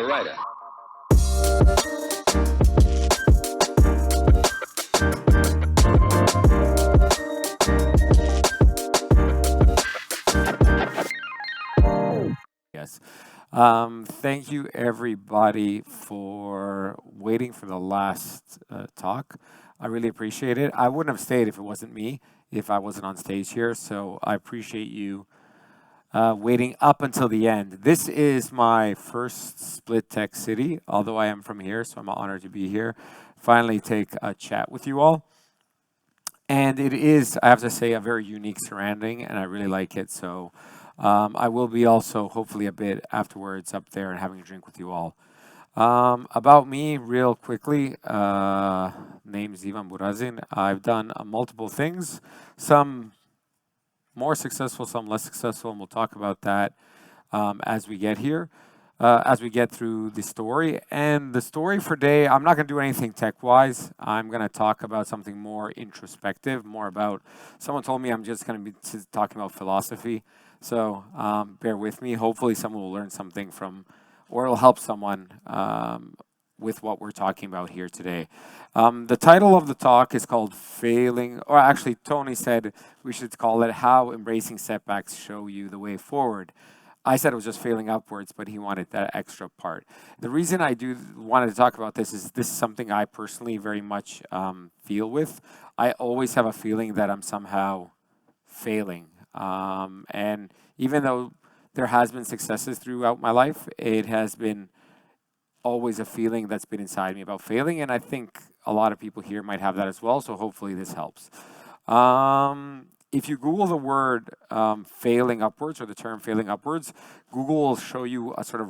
writer. Yes. Thank you, everybody, for waiting for the last talk. I really appreciate it. I wouldn't have stayed if it wasn't me, if I wasn't on stage here. So I appreciate you waiting up until the end. This is my first Split Tech City, although I am from here, so I'm honored to be here. Finally, take a chat with you all. And it is, I have to say, a very unique surrounding, and I really like it. So I will be also, hopefully, a bit afterwards up there and having a drink with you all. About me, real quickly, name's Ivan Burazin. I've done multiple things, some more successful, some less successful, and we'll talk about that as we get here, as we get through the story. And the story for today, I'm not going to do anything tech-wise. I'm going to talk about something more introspective, more about, someone told me I'm just going to be talking about philosophy. So bear with me. Hopefully someone will learn something from, or it'll help someone with what we're talking about here today. The title of the talk is called Failing, or actually Tony said we should call it How Embracing Setbacks Show You the Way Forward. I said it was just failing upwards, but he wanted that extra part. The reason I wanted to talk about this is something I personally very much feel with. I always have a feeling that I'm somehow failing. And even though there has been successes throughout my life, it has been always a feeling that's been inside me about failing, and I think a lot of people here might have that as well, so hopefully this helps. If you Google the word failing upwards, or the term failing upwards, Google will show you a sort of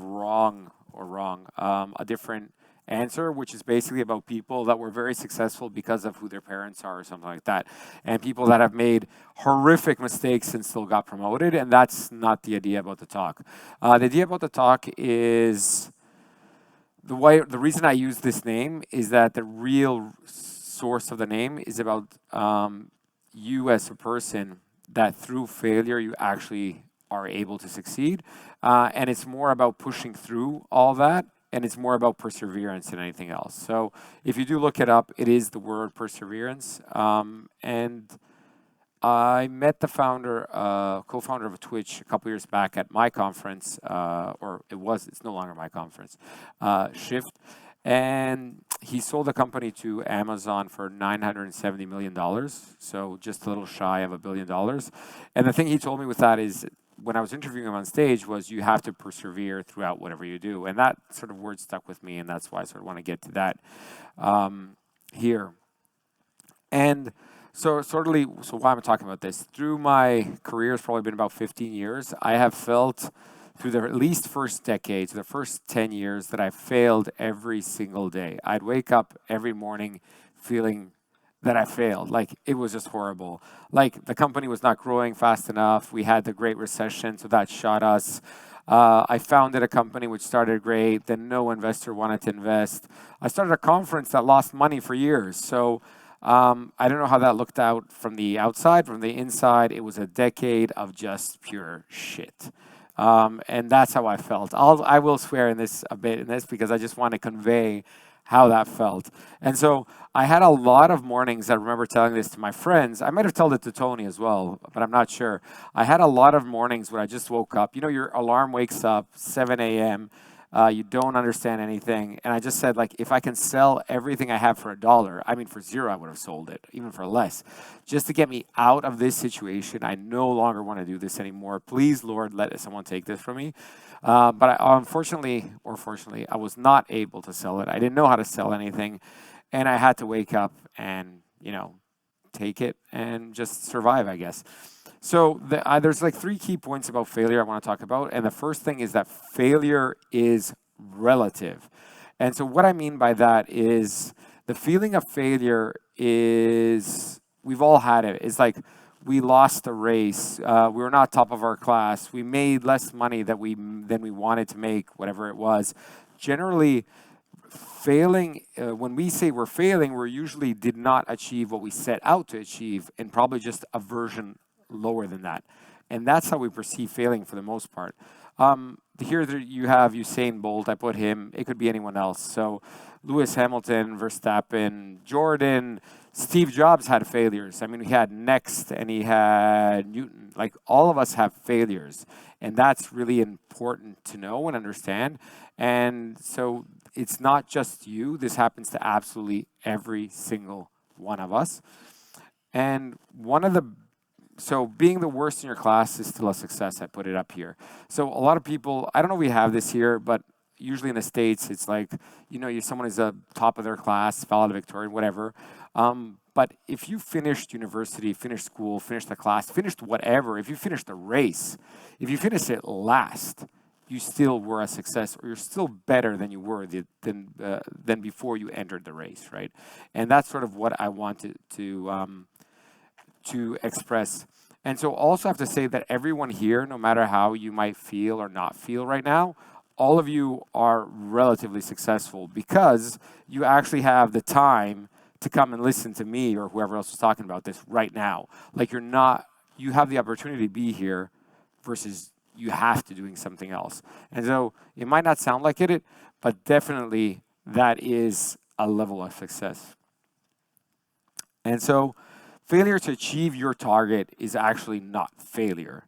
a different answer, which is basically about people that were very successful because of who their parents are or something like that, and people that have made horrific mistakes and still got promoted, and that's not the idea about the talk. The idea about the talk is, the reason I use this name is that the real source of the name is about you as a person, that through failure you actually are able to succeed, and it's more about pushing through all that, and it's more about perseverance than anything else. So if you do look it up, it is the word perseverance. And I met the co-founder of Twitch a couple years back at my conference, it's no longer my conference, Shift. And he sold the company to Amazon for $970 million, so just a little shy of $1 billion. And the thing he told me with that is, when I was interviewing him on stage, was you have to persevere throughout whatever you do. And that sort of word stuck with me, and that's why I sort of want to get to that here. And so why am I talking about this? Through my career, it's probably been about 15 years, I have felt through the at least first decade, the first 10 years, that I failed every single day. I'd wake up every morning feeling that I failed. Like, it was just horrible. Like, the company was not growing fast enough. We had the Great Recession, so that shot us. I founded a company which started great, then no investor wanted to invest. I started a conference that lost money for years. So I don't know how that looked out from the outside. From the inside, it was a decade of just pure shit. And that's how I felt. I will swear in this a bit in this, because I just want to convey how that felt. And so I had a lot of mornings, I remember telling this to my friends. I might have told it to Tony as well, but I'm not sure. I had a lot of mornings when I just woke up. You know, your alarm wakes up 7 a.m., you don't understand anything. And I just said, like, if I can sell everything I have for $1, I mean, for $0, I would have sold it, even for less, just to get me out of this situation. I no longer want to do this anymore. Please, Lord, let someone take this from me. But unfortunately, or fortunately, I was not able to sell it. I didn't know how to sell anything. And I had to wake up and, take it and just survive, I guess. So there's like 3 key points about failure I want to talk about. And the first thing is that failure is relative. And so what I mean by that is the feeling of failure is, we've all had it. It's like, we lost a race. We were not top of our class. We made less money than we wanted to make, whatever it was. Generally, failing, when we say we're failing, we usually did not achieve what we set out to achieve, and probably just a version lower than that. And that's how we perceive failing for the most part. here you have Usain Bolt. I put him. It could be anyone else. So Lewis Hamilton, Verstappen, Jordan, Steve Jobs had failures. I mean, he had Next and he had Newton. Like all of us have failures. And that's really important to know and understand. And so it's not just you. This happens to absolutely every single one of us. And so being the worst in your class is still a success. I put it up here. So a lot of people, I don't know if we have this here, but usually in the States, it's like, someone is a top of their class, valedictorian, whatever. But if you finished university, finished school, finished the class, finished whatever, if you finished the race, if you finished it last, you still were a success, or you're still better than you were than before you entered the race, right? And that's sort of what I wanted to express. And so also have to say that everyone here, no matter how you might feel or not feel right now, all of you are relatively successful because you actually have the time to come and listen to me or whoever else is talking about this right now. Like you have the opportunity to be here versus you have to doing something else. And so it might not sound like it, but definitely that is a level of success. And so failure to achieve your target is actually not failure.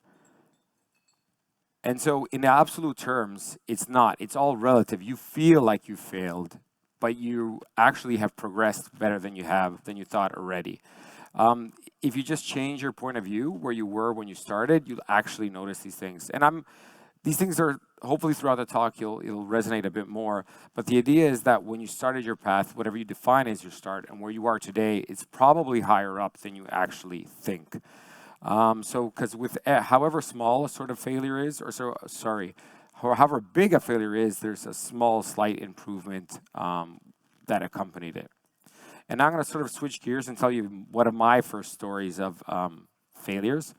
And so in absolute terms, it's not. It's all relative. You feel like you failed, but you actually have progressed better than you thought already. If you just change your point of view where you were when you started, you'll actually notice these things. And these things are, hopefully throughout the talk, it'll resonate a bit more. But the idea is that when you started your path, whatever you define as your start and where you are today, it's probably higher up than you actually think. Because with however small a sort of failure is, or however big a failure is, there's a small, slight improvement that accompanied it. And now I'm going to sort of switch gears and tell you one of my first stories of failures.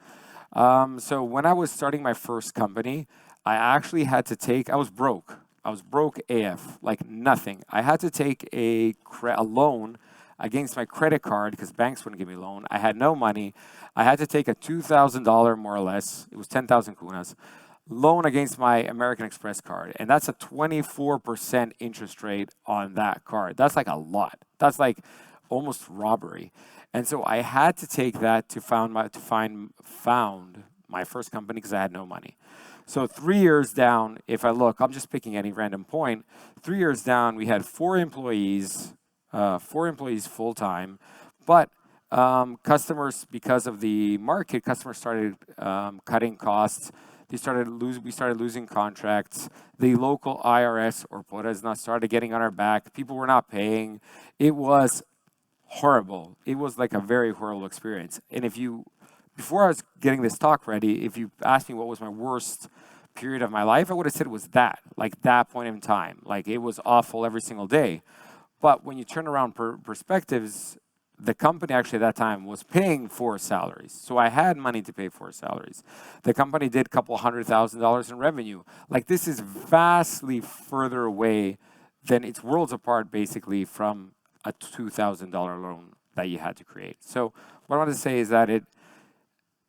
So when I was starting my first company, I actually had to I was broke. I was broke AF, like nothing. I had to take a loan against my credit card because banks wouldn't give me a loan. I had no money. I had to take a $2,000 more or less. It was 10,000 kunas. Loan against my American Express card. And that's a 24% interest rate on that card. That's like a lot. That's like almost robbery. And so I had to take that to found my first company because I had no money. So 3 years down, if I look, I'm just picking any random point. 3 years down, we had 4 employees full-time, but customers, because of the market, customers started cutting costs. We started losing contracts. The local IRS or Porazna started getting on our back. People were not paying. It was horrible. It was like a very horrible experience. And before I was getting this talk ready, if you asked me what was my worst period of my life, I would have said it was that point in time. Like it was awful every single day. But when you turn around perspectives, the company actually at that time was paying for salaries. So I had money to pay for salaries. The company did a couple $100,000 in revenue. Like this is vastly further away than it's worlds apart basically from a $2,000 loan that you had to create. So what I want to say is that it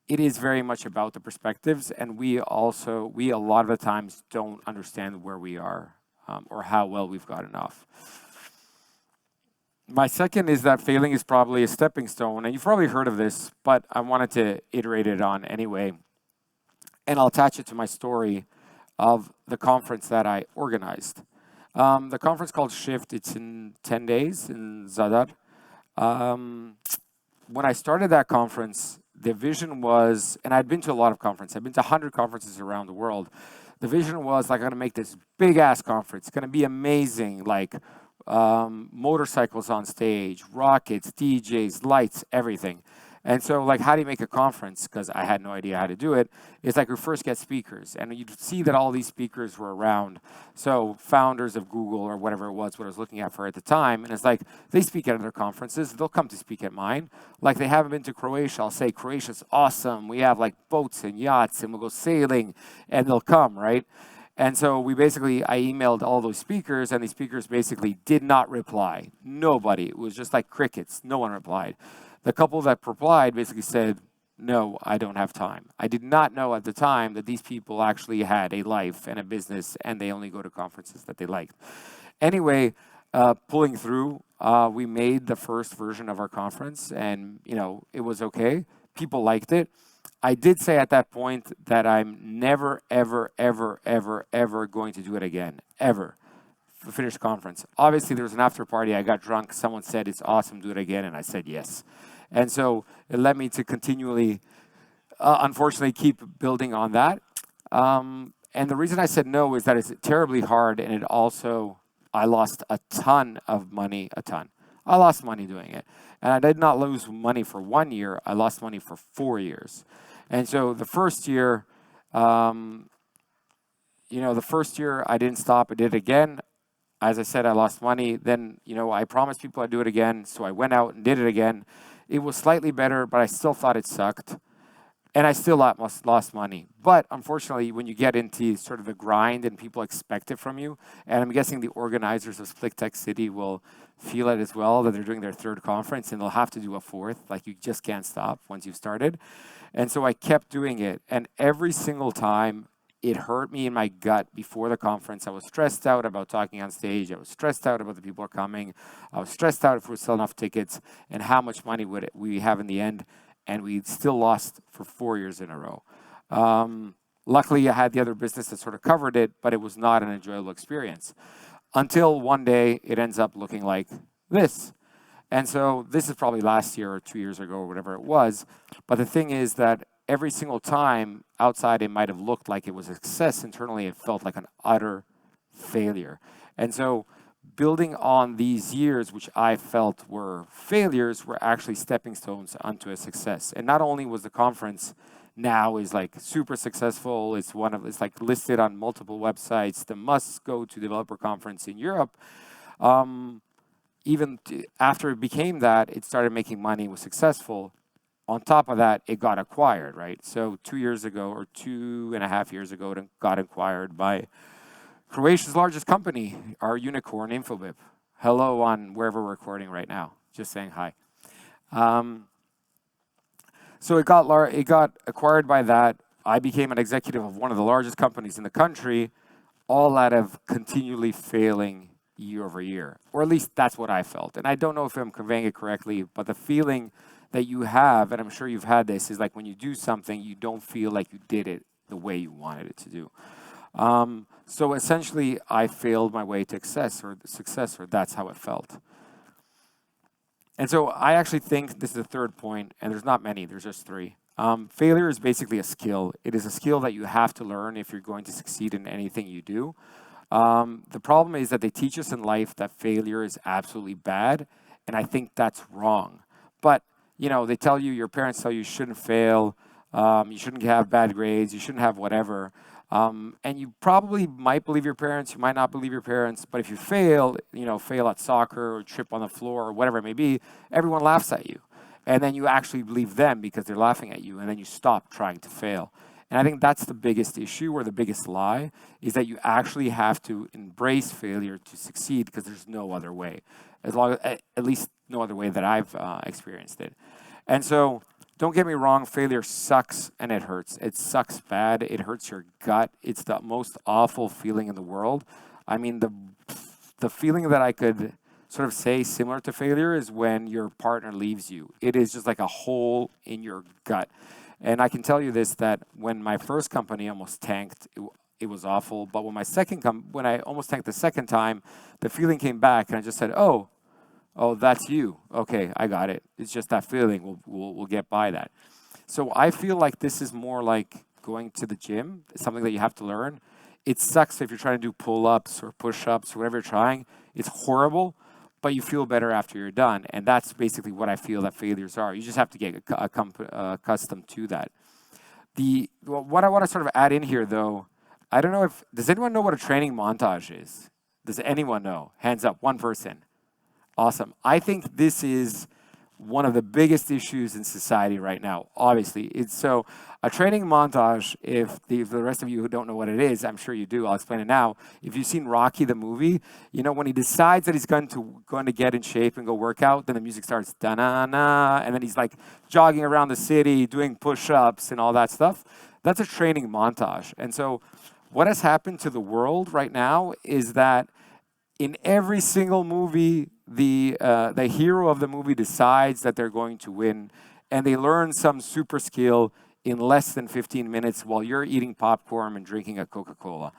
is very much about the perspectives, and we a lot of the times don't understand where we are or how well we've gotten off. My second is that failing is probably a stepping stone, and you've probably heard of this, but I wanted to iterate it on anyway. And I'll attach it to my story of the conference that I organized. The conference called Shift, it's in 10 days in Zadar. When I started that conference, the vision was, and I'd been to a lot of conferences, I've been to 100 conferences around the world. The vision was like, I'm gonna make this big ass conference. It's gonna be amazing, like motorcycles on stage, rockets, DJs, lights, everything. And so like, how do you make a conference? Because I had no idea how to do it. It's like we first get speakers, and you'd see that all these speakers were around. So founders of Google or whatever it was, what I was looking at for at the time, and it's like, they speak at other conferences, they'll come to speak at mine. Like they haven't been to Croatia, I'll say, Croatia's awesome. We have like boats and yachts, and we'll go sailing, and they'll come, right? And so I emailed all those speakers, and these speakers basically did not reply. Nobody. It was just like crickets. No one replied. The couple that replied basically said, no, I don't have time. I did not know at the time that these people actually had a life and a business, and they only go to conferences that they liked. Anyway, pulling through, we made the first version of our conference, and it was okay. People liked it. I did say at that point that I'm never, ever, ever, ever, ever going to do it again, ever. Finish conference. Obviously, there was an after party. I got drunk. Someone said, it's awesome, do it again. And I said, yes. And so it led me to continually, unfortunately, keep building on that. And the reason I said no is that it's terribly hard. And it also, I lost a ton of money, I lost money doing it. And I did not lose money for 1 year. I lost money for 4 years. And so the first year, the first year I didn't stop. I did it again. As I said, I lost money. Then, I promised people I'd do it again. So I went out and did it again. It was slightly better, but I still thought it sucked. And I still lost money. But unfortunately, when you get into sort of the grind and people expect it from you, and I'm guessing the organizers of Split Tech City will feel it as well, that they're doing their third conference and they'll have to do a fourth. Like, you just can't stop once you've started. And so I kept doing it. And every single time, it hurt me in my gut before the conference. I was stressed out about talking on stage. I was stressed out about the people are coming. I was stressed out if we sell enough tickets and how much money would we have in the end. And we still lost for 4 years in a row. Luckily, I had the other business that sort of covered it, but it was not an enjoyable experience. Until one day, it ends up looking like this. And so this is probably last year or 2 years ago or whatever it was. But the thing is that every single time outside it might have looked like it was a success, internally it felt like an utter failure. And so building on these years, which I felt were failures, were actually stepping stones onto a success. And not only was the conference now is like super successful, it's like listed on multiple websites, the must-go-to developer conference in Europe. Even after it became that, it started making money, was successful. On top of that, it got acquired, right? So 2 years ago, or 2.5 years ago, it got acquired by Croatia's largest company, our unicorn, Infobip. Hello on wherever we're recording right now. Just saying hi. So it got acquired by that. I became an executive of one of the largest companies in the country, all out of continually failing year over year. Or at least that's what I felt. And I don't know if I'm conveying it correctly, but the feeling that you have, and I'm sure you've had this, is like when you do something, you don't feel like you did it the way you wanted it to do. So essentially, I failed my way to success, or that's how it felt. And so I actually think this is the third point, and there's not many, there's just 3. Failure is basically a skill. It is a skill that you have to learn if you're going to succeed in anything you do. The problem is that they teach us in life that failure is absolutely bad, and I think that's wrong. But they tell you, your parents tell you shouldn't fail, you shouldn't have bad grades, you shouldn't have whatever. And you probably might believe your parents, you might not believe your parents, but if you fail, fail at soccer or trip on the floor or whatever it may be, everyone laughs at you. And then you actually believe them because they're laughing at you, and then you stop trying to fail. And I think that's the biggest issue, or the biggest lie, is that you actually have to embrace failure to succeed, because there's no other way. At least no other way that I've experienced it. And so, don't get me wrong, failure sucks and it hurts. It sucks bad, it hurts your gut. It's the most awful feeling in the world. I mean, the feeling that I could sort of say similar to failure is when your partner leaves you. It is just like a hole in your gut. And I can tell you this, that when my first company almost tanked, it was awful. But when when I almost tanked the second time, the feeling came back, and I just said, oh, that's you. Okay, I got it. It's just that feeling. We'll get by that. So I feel like this is more like going to the gym. It's something that you have to learn. It sucks if you're trying to do pull-ups or push-ups or whatever you're trying. It's horrible, but you feel better after you're done. And that's basically what I feel that failures are. You just have to get accustomed to that. What I want to sort of add in here, though, I don't know does anyone know what a training montage is? Does anyone know? Hands up, one person. Awesome. I think this is one of the biggest issues in society right now. Obviously, it's so a training montage. If the rest of you who don't know what it is, I'm sure you do. I'll explain it now. If you've seen Rocky the movie, you know when he decides that he's going to get in shape and go work out, then the music starts da na na, and then he's like jogging around the city, doing push-ups and all that stuff. That's a training montage. And so, what has happened to the world right now is that in every single movie, the hero of the movie decides that they're going to win, and they learn some super skill in less than 15 minutes while you're eating popcorn and drinking a Coca-Cola.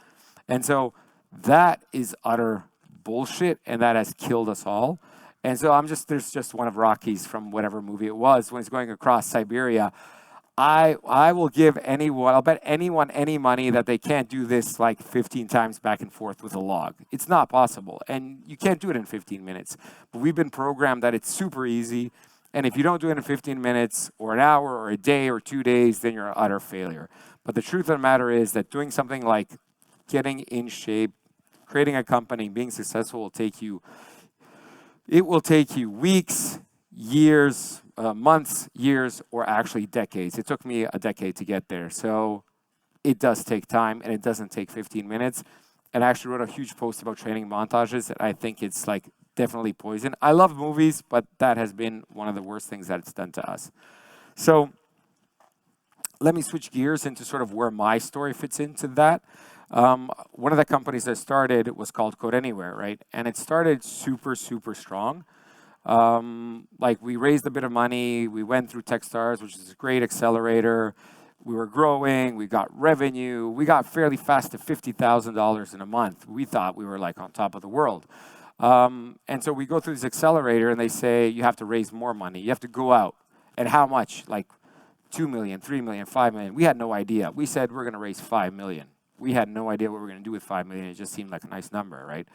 And so that is utter bullshit, and that has killed us all. And so there's just one of Rocky's from whatever movie it was when he's going across Siberia. I will give anyone, I'll bet anyone any money that they can't do this like 15 times back and forth with a log. It's not possible. And you can't do it in 15 minutes. But we've been programmed that it's super easy. And if you don't do it in 15 minutes or an hour or a day or 2 days, then you're an utter failure. But the truth of the matter is that doing something like getting in shape, creating a company, being successful will take you weeks, years, months, years, or actually decades. It took me a decade to get there. So it does take time, and it doesn't take 15 minutes. And I actually wrote a huge post about training montages, and I think it's like definitely poison. I love movies, but that has been one of the worst things that it's done to us. So let me switch gears into sort of where my story fits into that. One of the companies I started was called Codeanywhere, right? And it started super, super strong. Like we raised a bit of money, we went through Techstars, which is a great accelerator. We were growing, we got revenue, we got fairly fast to $50,000 in a month. We thought we were like on top of the world. And so we go through this accelerator and they say, you have to raise more money. You have to go out. And how much? Like 2 million, 3 million, 5 million. We had no idea. We said we're going to raise 5 million. We had no idea what we were going to do with 5 million. It just seemed like a nice number, right?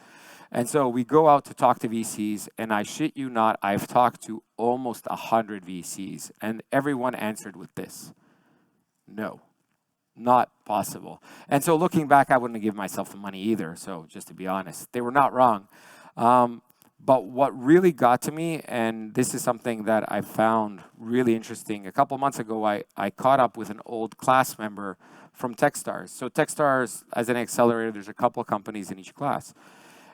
And so we go out to talk to VCs, and I shit you not, I've talked to almost 100 VCs, and everyone answered with this: no, not possible. And so looking back, I wouldn't have given myself the money either, so just to be honest. They were not wrong. But what really got to me, and this is something that I found really interesting, a couple months ago, I caught up with an old class member from Techstars. So Techstars, as an accelerator, there's a couple of companies in each class.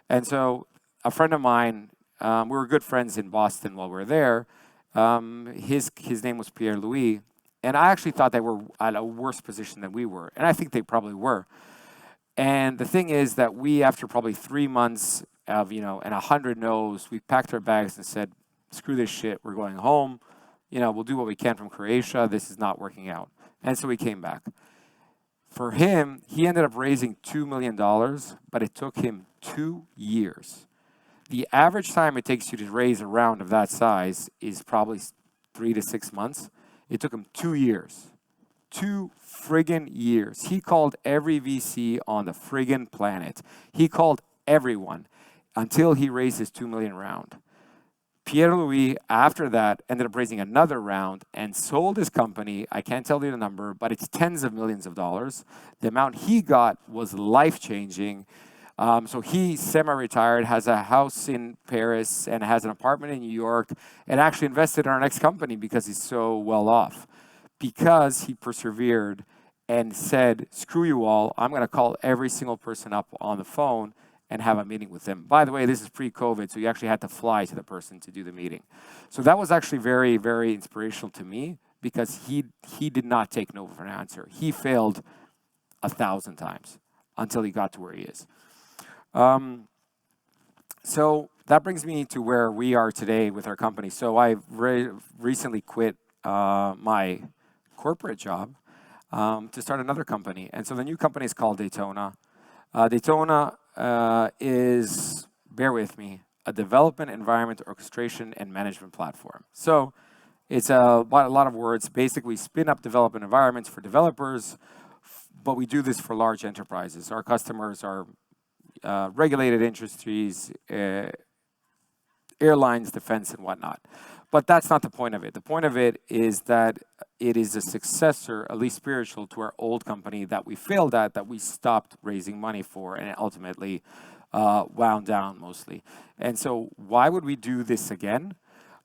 And so a friend of mine, we were good friends in Boston while we were there. His name was Pierre-Louis, and I actually thought they were at a worse position than we were, and I think they probably were. And the thing is that we, after probably 3 months of, and 100 no's, we packed our bags and said, screw this shit, we're going home. We'll do what we can from Croatia. This is not working out. And so we came back. For him, he ended up raising $2 million, but it took him 2 years. The average time it takes you to raise a round of that size is probably 3 to 6 months. It took him 2 years. 2 friggin' years. He called every VC on the friggin' planet. He called everyone until he raised his 2 million round. Pierre-Louis, after that, ended up raising another round and sold his company. I can't tell you the number, but it's tens of millions of dollars. The amount he got was life-changing. So he semi-retired, has a house in Paris, and has an apartment in New York, and actually invested in our next company because he's so well off. Because he persevered and said, screw you all, I'm going to call every single person up on the phone and have a meeting with them. By the way, this is pre-COVID, so you actually had to fly to the person to do the meeting. So that was actually very, very inspirational to me because he did not take no for an answer. He failed 1,000 times until he got to where he is. So that brings me to where we are today with our company. So I recently quit my corporate job to start another company. And so the new company is called Daytona. Daytona is, bear with me, a development environment orchestration and management platform. So it's a lot of words. Basically, we spin up development environments for developers, but we do this for large enterprises. Our customers are regulated industries, airlines, defense, and whatnot. But that's not the point of it. The point of it is that it is a successor, at least spiritual, to our old company that we failed at, that we stopped raising money for, and ultimately wound down mostly. And so why would we do this again?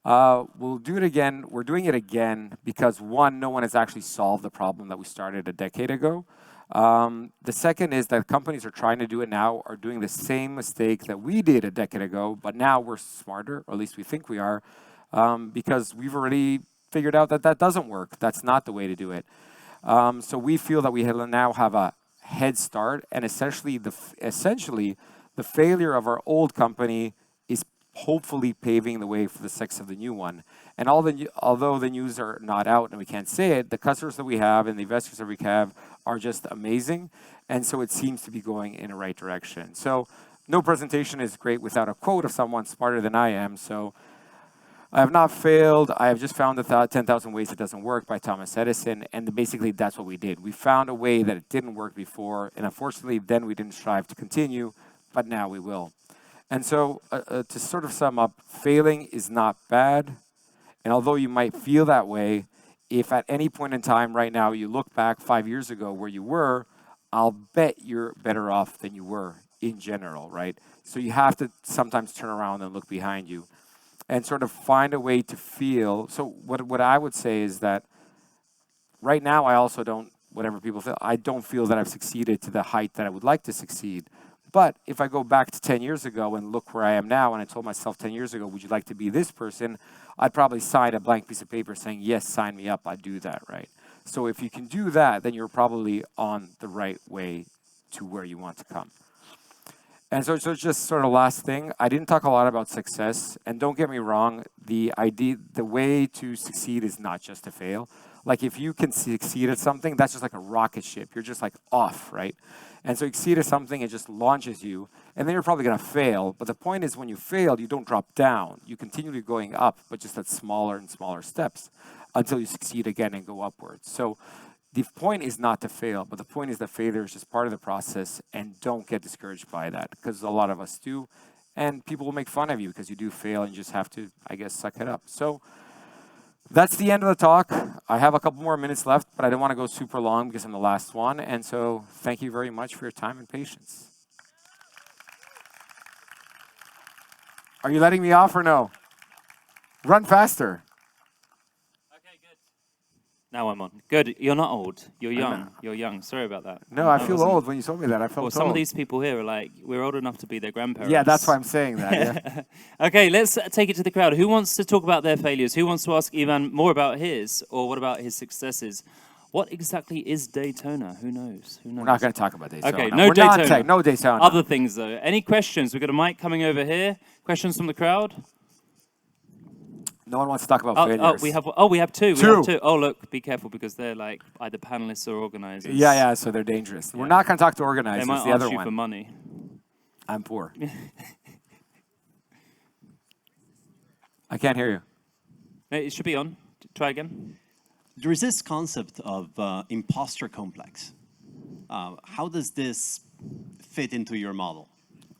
We'll do it again. We're doing it again because one, no one has actually solved the problem that we started a decade ago. The second is that companies are trying to do it now are doing the same mistake that we did a decade ago, but now we're smarter, or at least we think we are, because we've already figured out that that doesn't work. That's not the way to do it. So we feel that we now have a head start, and essentially the failure of our old company is hopefully paving the way for the success of the new one. And although the news are not out and we can't say it, the customers that we have and the investors that we have are just amazing. And so it seems to be going in the right direction. So no presentation is great without a quote of someone smarter than I am. So I have not failed. I have just found the 10,000 ways it doesn't work by Thomas Edison. And basically that's what we did. We found a way that it didn't work before. And unfortunately, then we didn't strive to continue, but now we will. And so to sort of sum up, failing is not bad. And although you might feel that way, if at any point in time right now you look back 5 years ago where you were, I'll bet you're better off than you were in general, right? So you have to sometimes turn around and look behind you and sort of find a way to feel. So what I would say is that right now I also don't, whatever people feel, I don't feel that I've succeeded to the height that I would like to succeed. But if I go back to 10 years ago and look where I am now, and I told myself 10 years ago, would you like to be this person? I'd probably sign a blank piece of paper saying, yes, sign me up, I'd do that, right? So if you can do that, then you're probably on the right way to where you want to come. And so just sort of last thing, I didn't talk a lot about success. And don't get me wrong, the way to succeed is not just to fail. Like if you can succeed at something, that's just like a rocket ship. You're just like off, right? And so you succeed at something, it just launches you, and then you're probably going to fail. But the point is when you fail, you don't drop down. You continue going up, but just at smaller and smaller steps until you succeed again and go upwards. So the point is not to fail, but the point is that failure is just part of the process, and don't get discouraged by that, because a lot of us do. And people will make fun of you because you do fail, and you just have to, I guess, suck it up. So that's the end of the talk. I have a couple more minutes left, but I don't want to go super long because I'm the last one. And so thank you very much for your time and patience. Are you letting me off or no? Run faster. Okay, good. Now I'm on. Good. You're not old. You're young. You're young. Sorry about that. No, I feel old. When you told me that, I felt old. Some of these people here are like, we're old enough to be their grandparents. Yeah, that's why I'm saying that. Yeah. Okay, let's take it to the crowd. Who wants to talk about their failures? Who wants to ask Ivan more about his, or what about his successes? What exactly is Daytona? Who knows? Who knows? We're not going to talk about Daytona. Okay, no Daytona. No Daytona. Other things, though. Any questions? We've got a mic coming over here. Questions from the crowd? No one wants to talk about failures. We have two. Two. We have two. Oh, look, be careful because they're like either panelists or organizers. Yeah, so they're dangerous. Yeah. We're not going to talk to organizers. They might the ask other you one. for money. I'm poor. I can't hear you. It should be on. Try again. There is this concept of imposter complex. How does this fit into your model?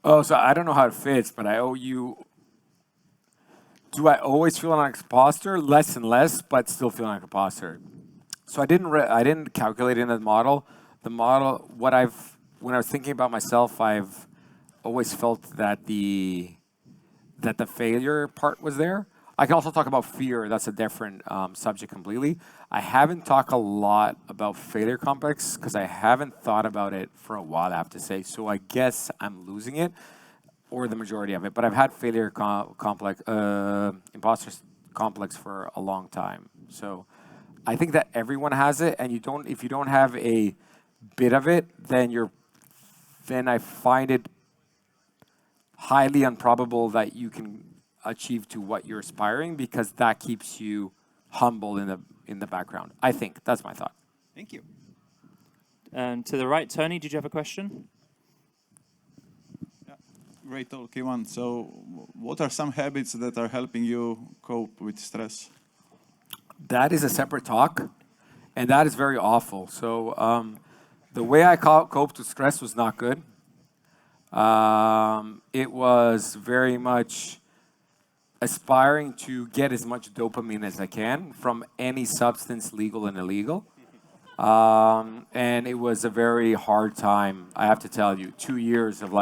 Oh, so I don't know how it fits, but I owe you. Do I always feel like an imposter? Less and less, but still feeling like an imposter. So I didn't calculate in the model. The model, when I was thinking about myself, I've always felt that the failure part was there. I can also talk about fear. That's a different subject completely. I haven't talked a lot about failure complex because I haven't thought about it for a while, I have to say. So I guess I'm losing it, or the majority of it. But I've had failure complex, imposter complex for a long time. So I think that everyone has it, and if you don't have a bit of it, then I find it highly improbable that you can achieve to what you're aspiring, because that keeps you humble in the background. I think that's my thought. Thank you. And to the right, Tony, did you have a question? Yeah, great talk, Ivan. So, what are some habits that are helping you cope with stress? That is a separate talk, and that is very awful. So, the way I coped with stress was not good. It was very much aspiring to get as much dopamine as I can from any substance, legal and illegal. And it was a very hard time, I have to tell you. 2 years of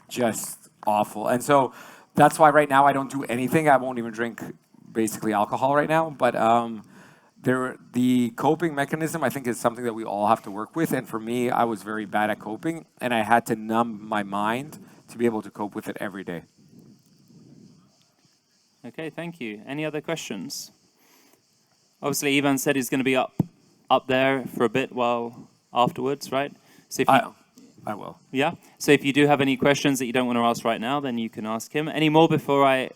just awful. And so that's why right now I don't do anything. I won't even drink basically alcohol right now, but the coping mechanism, I think, is something that we all have to work with. And for me, I was very bad at coping, and I had to numb my mind to be able to cope with it every day. Okay, thank you. Any other questions? Obviously, Ivan said he's going to be up there for a bit while afterwards, right? So if you, I will. yeah. So if you do have any questions that you don't want to ask right now, then you can ask him. Any more before I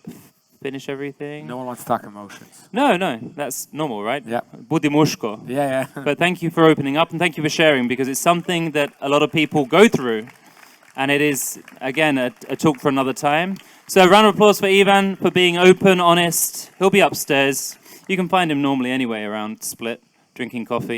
finish everything? No one wants to talk emotions. No, that's normal, right? Yeah. Budimushko. Yeah. But thank you for opening up and thank you for sharing, because it's something that a lot of people go through. And it is, again, a talk for another time. So a round of applause for Ivan for being open, honest. He'll be upstairs. You can find him normally anyway around Split, drinking coffee.